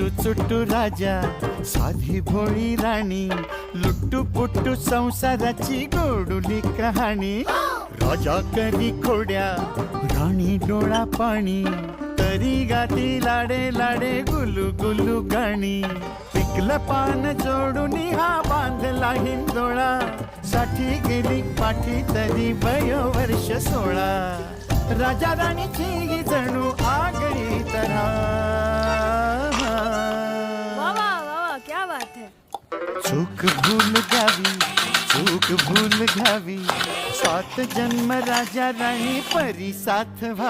चुट्टू चुट्टू राजा साधी भोळी राणी लुट्टू पुट्टू संसाराची गोडुली कहाणी राजा कधी खोड्या राणी डोळा पाणी तरी गाती लाडे लाडे गुलू गुलू गाणी पिकलं पान जोडून हा बांधला हिंदोळा साठी गेली पाठी तरी वयोवर्ष 16 राजा राणीची ही जणू आगळी तऱ्हा क्या बात है. चूक भूल घ्यावी 7 जन्म राजा राणी परी साथ व्हा